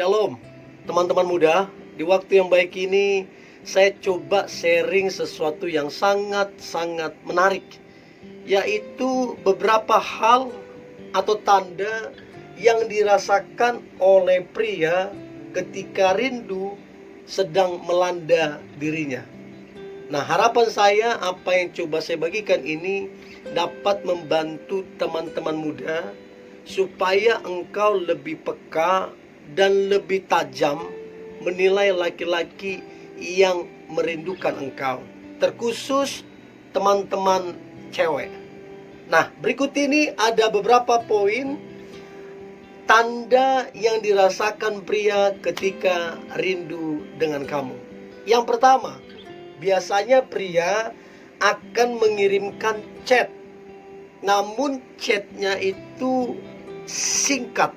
Shalom, teman-teman muda. Di waktu yang baik ini, saya coba sharing sesuatu yang sangat-sangat menarik, yaitu beberapa hal atau tanda yang dirasakan oleh pria ketika rindu sedang melanda dirinya. Nah, harapan saya apa yang coba saya bagikan ini dapat membantu teman-teman muda supaya engkau lebih peka dan lebih tajam menilai laki-laki yang merindukan engkau, terkhusus teman-teman cewek. Nah, berikut ini ada beberapa poin tanda yang dirasakan pria ketika rindu dengan kamu. Yang pertama, biasanya pria akan mengirimkan chat, namun chatnya itu singkat,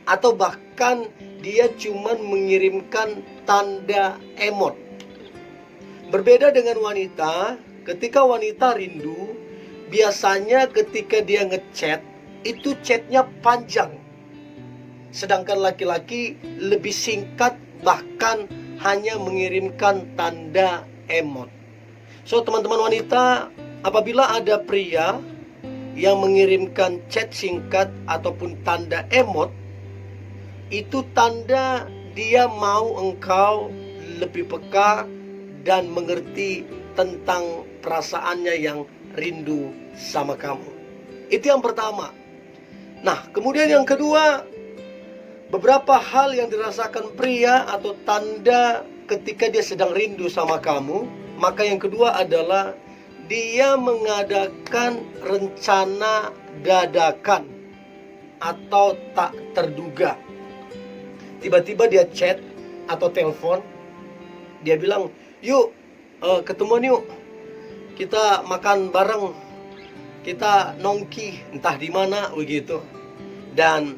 atau bahkan dia cuma mengirimkan tanda emot. Berbeda dengan wanita, ketika wanita rindu, biasanya ketika dia ngechat, itu chatnya panjang. Sedangkan laki-laki lebih singkat, bahkan hanya mengirimkan tanda emot. So, teman-teman wanita, apabila ada pria yang mengirimkan chat singkat ataupun tanda emot, itu tanda dia mau engkau lebih peka dan mengerti tentang perasaannya yang rindu sama kamu. Itu yang pertama. Nah, kemudian yang kedua, beberapa hal yang dirasakan pria atau tanda ketika dia sedang rindu sama kamu. Maka yang kedua adalah dia mengadakan rencana dadakan atau tak terduga. Tiba-tiba dia chat atau telepon, dia bilang, yuk ketemuan yuk, kita makan bareng, kita nongki entah di mana begitu. Dan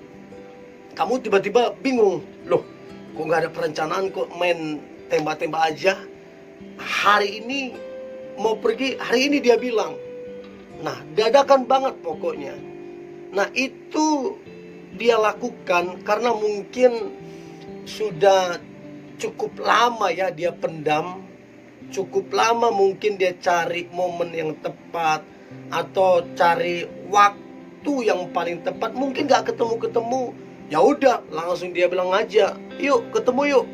kamu tiba-tiba bingung, loh kok gak ada perencanaan, kok main tembak-tembak aja. Hari ini mau pergi, hari ini dia bilang. Nah, dadakan banget pokoknya. Nah, itu dia lakukan karena mungkin sudah cukup lama ya dia pendam. Cukup lama mungkin dia cari momen yang tepat atau cari waktu yang paling tepat. Mungkin gak ketemu-ketemu. Ya udah, langsung dia bilang aja, yuk ketemu yuk.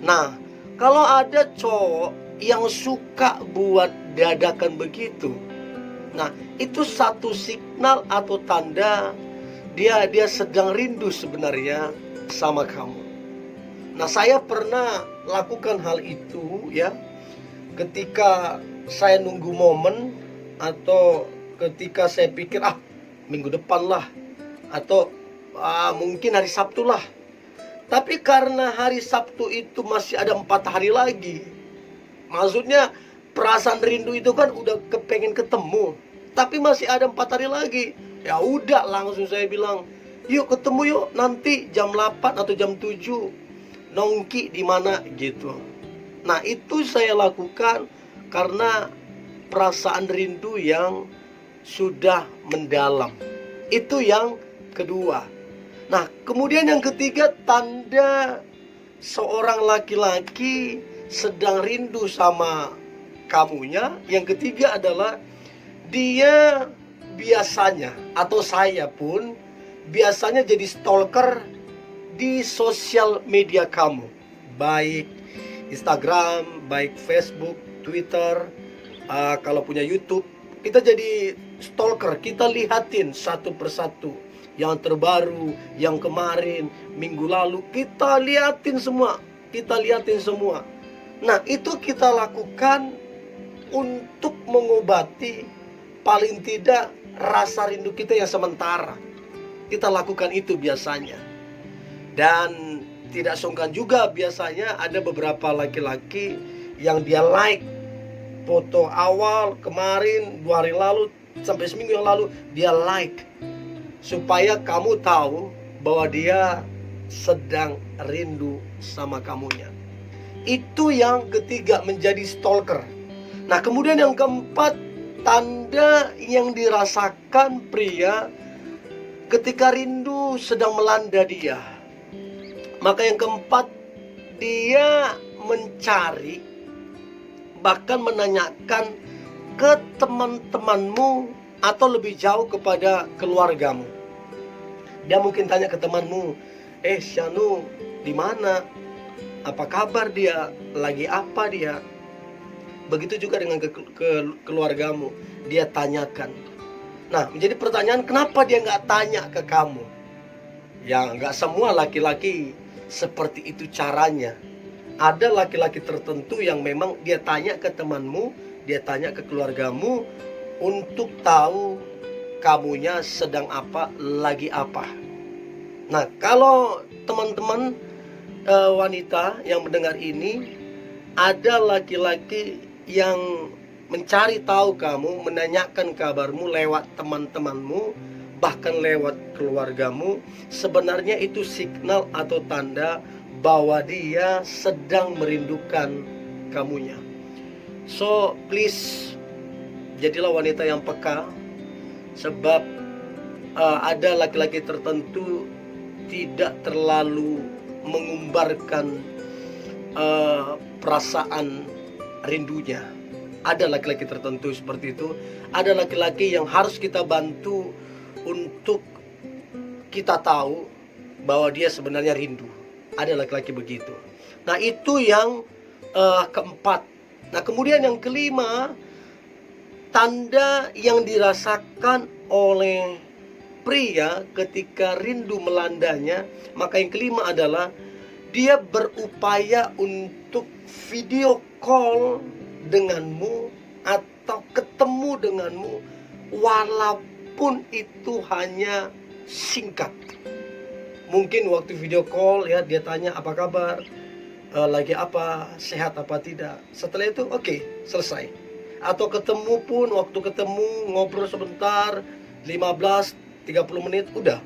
Nah, kalau ada cowok yang suka buat dadakan begitu, nah itu satu signal atau tanda dia sedang rindu sebenarnya sama kamu. Nah, saya pernah lakukan hal itu ya, ketika saya nunggu momen atau ketika saya pikir minggu depan lah, atau mungkin hari Sabtu lah. Tapi karena hari Sabtu itu masih ada 4 hari lagi, maksudnya perasaan rindu itu kan udah kepengen ketemu, tapi masih ada 4 hari lagi. Ya udah, langsung saya bilang, yuk ketemu yuk nanti jam 8 atau jam 7 nongki di mana gitu. Nah, itu saya lakukan karena perasaan rindu yang sudah mendalam. Itu yang kedua. Nah, kemudian yang ketiga, tanda seorang laki-laki sedang rindu sama kamunya. Yang ketiga adalah dia biasanya, atau saya pun biasanya jadi stalker di sosial media kamu, baik Instagram, baik Facebook, Twitter, kalau punya YouTube, kita jadi stalker. Kita lihatin satu persatu, yang terbaru, yang kemarin, minggu lalu, kita liatin semua. Nah, itu kita lakukan untuk mengobati paling tidak rasa rindu kita yang sementara. Kita lakukan itu biasanya. Dan tidak sungkan juga biasanya ada beberapa laki-laki yang dia like foto awal kemarin, 2 hari lalu, sampai seminggu yang lalu, dia like supaya kamu tahu bahwa dia sedang rindu sama kamunya. Itu yang ketiga, menjadi stalker. Nah, kemudian yang keempat, tanda yang dirasakan pria ketika rindu sedang melanda dia. Maka yang keempat, dia mencari, bahkan menanyakan ke teman-temanmu atau lebih jauh kepada keluargamu. Dia mungkin tanya ke temanmu, Syanu di mana? Apa kabar dia? Lagi apa dia? Begitu juga dengan keluargamu, dia tanyakan. Nah, menjadi pertanyaan, kenapa dia nggak tanya ke kamu? Ya, nggak semua laki-laki seperti itu caranya. Ada laki-laki tertentu yang memang dia tanya ke temanmu, dia tanya ke keluargamu untuk tahu kamunya sedang apa, lagi apa. Nah, kalau teman-teman wanita yang mendengar ini, ada laki-laki yang mencari tahu kamu, menanyakan kabarmu lewat teman-temanmu, bahkan lewat keluargamu, sebenarnya itu signal atau tanda bahwa dia sedang merindukan kamunya. So, please, jadilah wanita yang peka, sebab ada laki-laki tertentu tidak terlalu mengumbarkan perasaan rindunya. Ada laki-laki tertentu seperti itu. Ada laki-laki yang harus kita bantu untuk kita tahu bahwa dia sebenarnya rindu. Ada laki-laki begitu. Nah, itu yang keempat. Nah, kemudian yang kelima, tanda yang dirasakan oleh pria ketika rindu melandanya. Maka yang kelima adalah dia berupaya untuk video call denganmu atau ketemu denganmu, walaupun itu hanya singkat. Mungkin waktu video call ya, dia tanya apa kabar, lagi apa, sehat apa tidak. Setelah itu oke, selesai. Atau ketemu pun, waktu ketemu ngobrol sebentar, 15-30 menit, udah.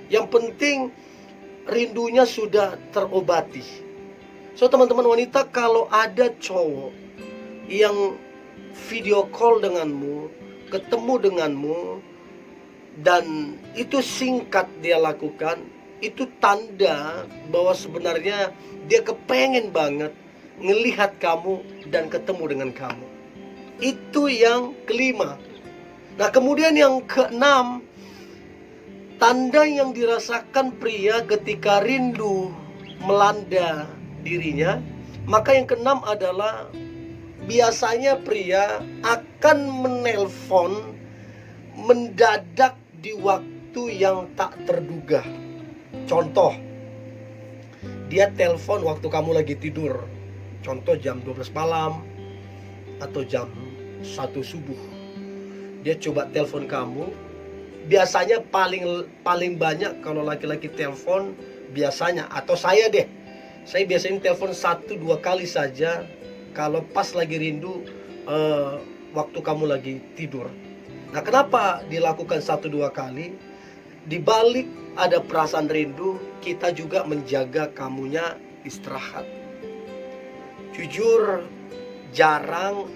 Yang penting rindunya sudah terobati. So, teman-teman wanita, kalau ada cowok yang video call denganmu, ketemu denganmu, dan itu singkat dia lakukan, itu tanda bahwa sebenarnya dia kepengen banget ngelihat kamu dan ketemu dengan kamu. Itu yang kelima. Nah, kemudian yang keenam, tanda yang dirasakan pria ketika rindu melanda dirinya. Maka yang keenam adalah biasanya pria akan menelpon mendadak di waktu yang tak terduga. Contoh, dia telepon waktu kamu lagi tidur. Contoh jam 12 malam atau jam 1 subuh. Dia coba telepon kamu. Biasanya paling banyak kalau laki-laki telepon, biasanya, atau saya deh, saya biasanya telepon 1-2 kali saja kalau pas lagi rindu, waktu kamu lagi tidur. Nah, kenapa dilakukan 1-2 kali? Di balik ada perasaan rindu, kita juga menjaga kamunya istirahat. Jujur, jarang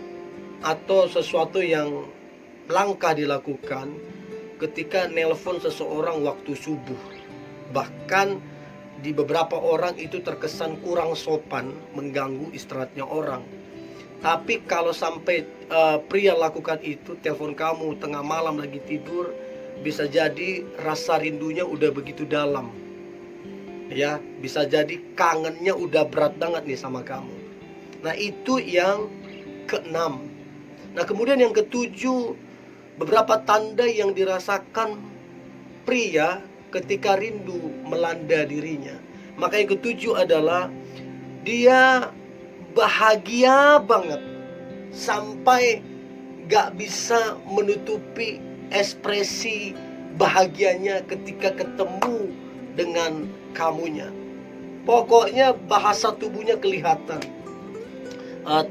atau sesuatu yang langka dilakukan ketika nelpon seseorang waktu subuh. Bahkan di beberapa orang itu terkesan kurang sopan, mengganggu istirahatnya orang. Tapi kalau sampai pria lakukan itu, telepon kamu tengah malam lagi tidur, bisa jadi rasa rindunya udah begitu dalam. Ya, bisa jadi kangennya udah berat banget nih sama kamu. Nah, itu yang keenam. Nah, kemudian yang ketujuh, beberapa tanda yang dirasakan pria ketika rindu melanda dirinya. Maka yang ketujuh adalah dia bahagia banget sampai gak bisa menutupi ekspresi bahagianya ketika ketemu dengan kamunya. Pokoknya bahasa tubuhnya kelihatan,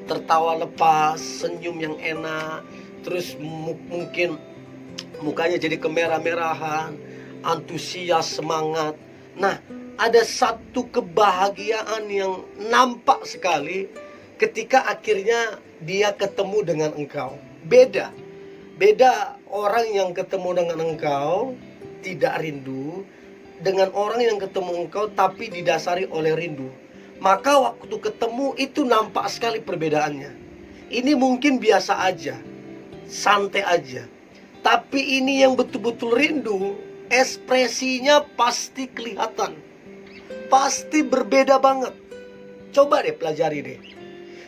tertawa lepas, senyum yang enak, terus mungkin mukanya jadi kemerah-merahan, antusias, semangat. Nah, ada satu kebahagiaan yang nampak sekali ketika akhirnya dia ketemu dengan engkau. Beda orang yang ketemu dengan engkau tidak rindu, dengan orang yang ketemu engkau tapi didasari oleh rindu, maka waktu ketemu itu nampak sekali perbedaannya. Ini mungkin biasa aja, santai aja. Tapi ini yang betul-betul rindu, ekspresinya pasti kelihatan. Pasti berbeda banget. Coba deh pelajari deh.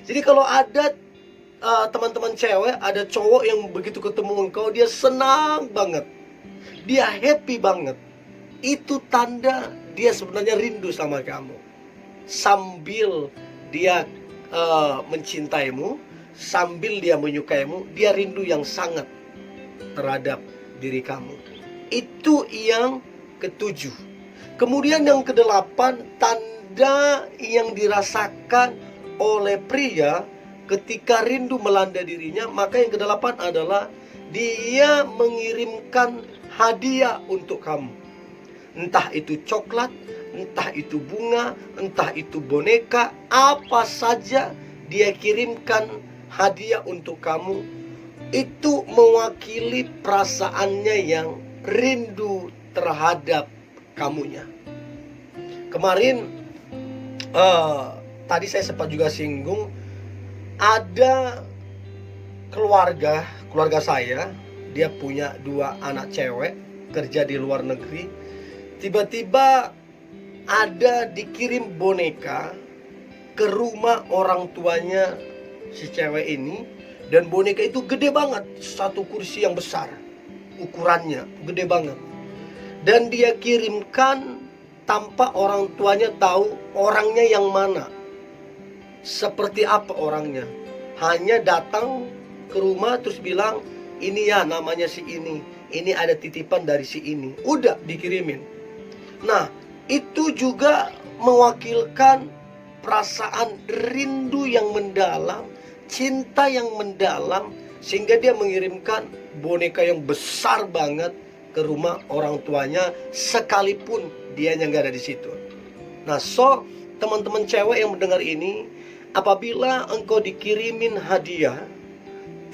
Jadi kalau ada teman-teman cewek, ada cowok yang begitu ketemu engkau, dia senang banget, dia happy banget, itu tanda dia sebenarnya rindu sama kamu. Sambil dia mencintaimu, sambil dia menyukaimu, dia rindu yang sangat terhadap diri kamu. Itu yang ketujuh. Kemudian yang kedelapan, tanda yang dirasakan oleh pria ketika rindu melanda dirinya, maka yang kedelapan adalah dia mengirimkan hadiah untuk kamu. Entah itu coklat, entah itu bunga, entah itu boneka, apa saja dia kirimkan hadiah untuk kamu. Itu mewakili perasaannya yang rindu terhadap kamunya. Kemarin tadi saya sempat juga singgung, ada keluarga saya, dia punya 2 anak cewek, kerja di luar negeri. Tiba-tiba ada dikirim boneka ke rumah orang tuanya si cewek ini. Dan boneka itu gede banget, satu kursi yang besar, ukurannya gede banget. Dan dia kirimkan tanpa orang tuanya tahu orangnya yang mana, seperti apa orangnya. Hanya datang ke rumah terus bilang, ini ya namanya si ini ada titipan dari si ini. Udah dikirimin. Nah, itu juga mewakilkan perasaan rindu yang mendalam, cinta yang mendalam, sehingga dia mengirimkan boneka yang besar banget ke rumah orang tuanya, sekalipun dianya nggak ada di situ. Nah, teman-teman cewek yang mendengar ini, apabila engkau dikirimin hadiah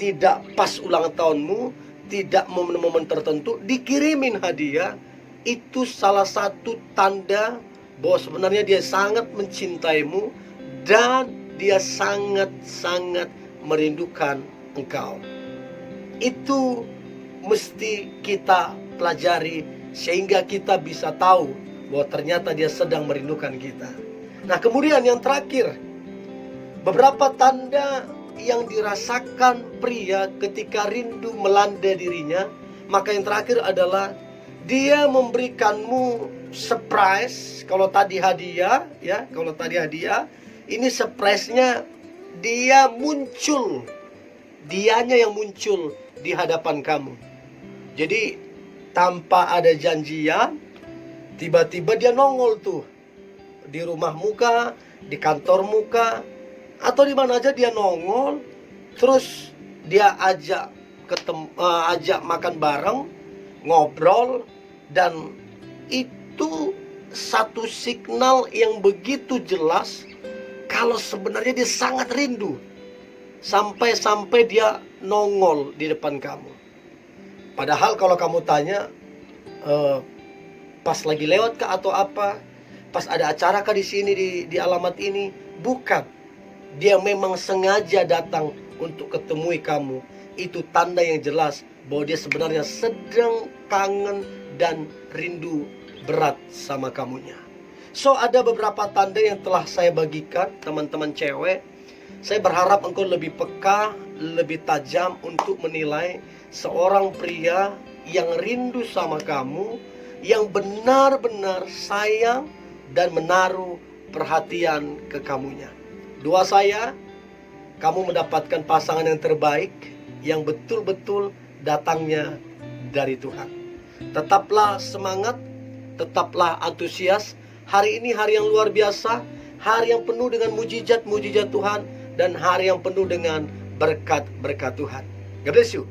tidak pas ulang tahunmu, tidak momen-momen tertentu, dikirimin hadiah, itu salah satu tanda bahwa sebenarnya dia sangat mencintaimu dan dia sangat-sangat merindukan engkau. Itu mesti kita pelajari sehingga kita bisa tahu bahwa ternyata dia sedang merindukan kita. Nah, kemudian yang terakhir, beberapa tanda yang dirasakan pria ketika rindu melanda dirinya. Maka yang terakhir adalah dia memberikanmu surprise. Kalau tadi hadiah, ya, kalau tadi hadiah, ini surprise-nya dia muncul, dianya yang muncul di hadapan kamu. Jadi tanpa ada janjian, tiba-tiba dia nongol tuh di rumah muka, di kantor muka, atau di mana aja dia nongol. Terus dia ajak makan bareng, ngobrol, dan itu satu signal yang begitu jelas kalau sebenarnya dia sangat rindu. Sampai dia nongol di depan kamu. Padahal kalau kamu tanya, pas lagi lewat kah atau apa, pas ada acara kah di sini, di alamat ini? Bukan. Dia memang sengaja datang untuk ketemui kamu. Itu tanda yang jelas bahwa dia sebenarnya sedang kangen dan rindu berat sama kamunya. Ada beberapa tanda yang telah saya bagikan, teman-teman cewek. Saya berharap engkau lebih peka, lebih tajam untuk menilai seorang pria yang rindu sama kamu, yang benar-benar sayang dan menaruh perhatian ke kamunya. Doa saya, kamu mendapatkan pasangan yang terbaik, yang betul-betul datangnya dari Tuhan. Tetaplah semangat, tetaplah antusias. Hari ini hari yang luar biasa, hari yang penuh dengan mujizat-mujizat Tuhan, dan hari yang penuh dengan berkat-berkat Tuhan. God bless you.